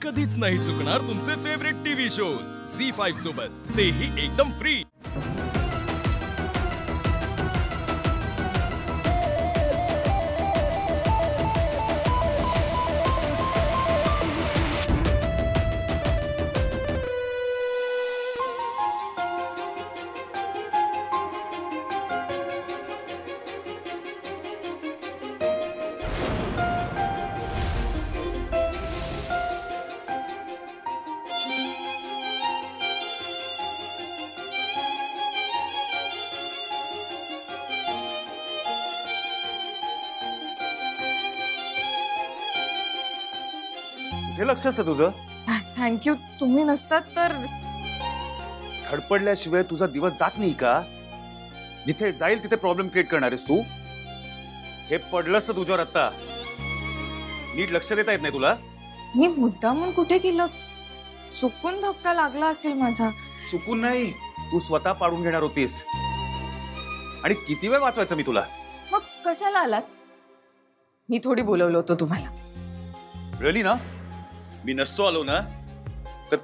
कधीच नाही चुकणार तुमचे फेवरेट टीव्ही शोज झी5 सोबत, तेही एकदम फ्री। हे लक्ष असतं तुझं? थँक्यू, तुम्ही नसतात तर धडपडल्याशिवाय तुझा दिवस जात नाही का? जिथे जाईल तिथे प्रॉब्लेम क्रिएट करणार आहेस तू। हे पडलंस तर तुझ्यावर आता नीट लक्ष देता येत नाही तुला। मी मुद्दामून कुठे केलं? चुकून धक्का लागला असेल माझा। चुकून नाही, तू स्वतः पाडून घेणार होतीस। आणि किती वेळ वाचवायचं मी तुला? मग कशाला आलात? मी थोडी बोलवलं होतं तुम्हाला। रिअली ना? मी नसतो आलो ना तर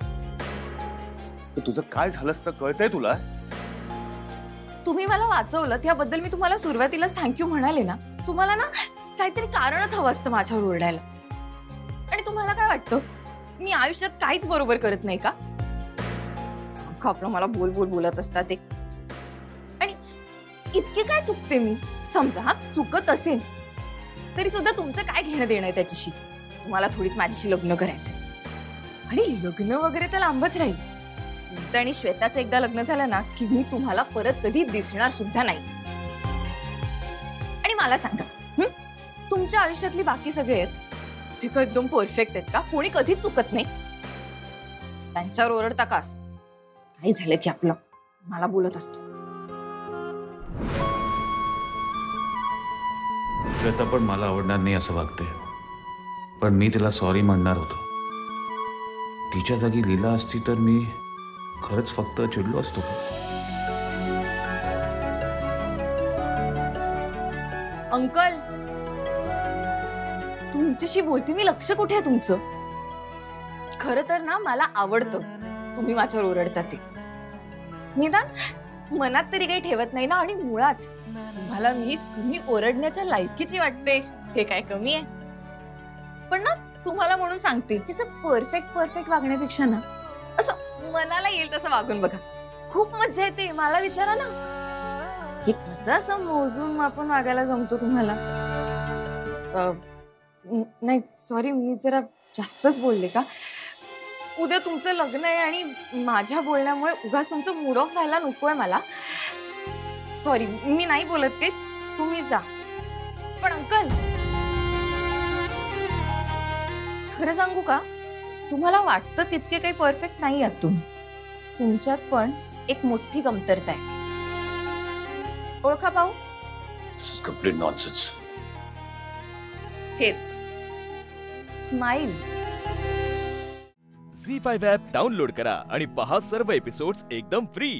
तुझं काय झालं असतं कळतंय तुला? तुम्ही मला वाचवलं त्याबद्दल मी तुम्हाला सुरुवातीलाच थँक्यू म्हणाले ना। तुम्हाला ना काहीतरी कारणच हवं असतं माझ्यावर ओरडायला। आणि तुम्हाला काय वाटतं मी आयुष्यात काहीच बरोबर करत नाही का? सारखं आपलं मला बोल बोल बोलत असतात ते। आणि इतके काय चुकते मी? समजा हा चुकत असेल तरी सुद्धा तुमचं काय घेणं देणं आहे त्याच्याशी? तुम्हाला थोडीच माझ्याशी लग्न करायचंय आणि लग्न वगैरे तर लांबच राहील। तुमचं आणि श्वेताचं एकदा लग्न झालं ना की मी तुम्हाला परत कधी दिसणार सुद्धा नाही। आणि मला सांगा, तुमच्या आयुष्यातली बाकी सगळे आहेत ते का एकदम परफेक्ट आहेत का? कोणी कधीच चुकत नाही? त्यांच्यावर ओरडता का? काही झालं की आपलं मला बोलत असतो। श्वेता पण मला आवडणार नाही असं वागते, पण मी तिला सॉरी म्हणणार होतो। तिच्या जागी लीला असती तर मी खरंच फक्त चिडलो असतो। अंकल, तुमच्याशी बोलते मी, लक्ष कुठे आहे तुमचं? खरं तर ना मला आवडतं तुम्ही माझ्यावर ओरडता ते। निदान मनात तरी काही ठेवत नाही ना। आणि मुळात तुम्हाला मी तुम्ही ओरडण्याच्या लायकीची वाटते हे काय कमी आहे? पण ना तुम्हाला म्हणून सांगते, परफेक्ट वागण्यापेक्षा ना असं मनाला येईल तसं वागून बघा, खूप मज्जा येते। मला विचारा ना, हे कसं असं मोजून मापून वागायला जमतो तुम्हाला? नाही सॉरी, मी जरा जास्तच बोलले का? उद्या तुमचं लग्न आहे आणि माझ्या बोलण्यामुळे उगाच तुमचं मूड ऑफ व्हायला नकोय मला। सॉरी, मी नाही बोलत ते, तुम्ही जा। पण अंकल, खरं सांगू का, तुम्हाला वाटतं तितके काही परफेक्ट नाही आहात तुम्ही। तुमच्यात पण एक मोठी कमतरता आहे। ओळखा पाहू? This is complete nonsense. हेच स्माइल। झी5 ॲप डाउनलोड करा आणि पहा सर्व एपिसोड्स एकदम फ्री।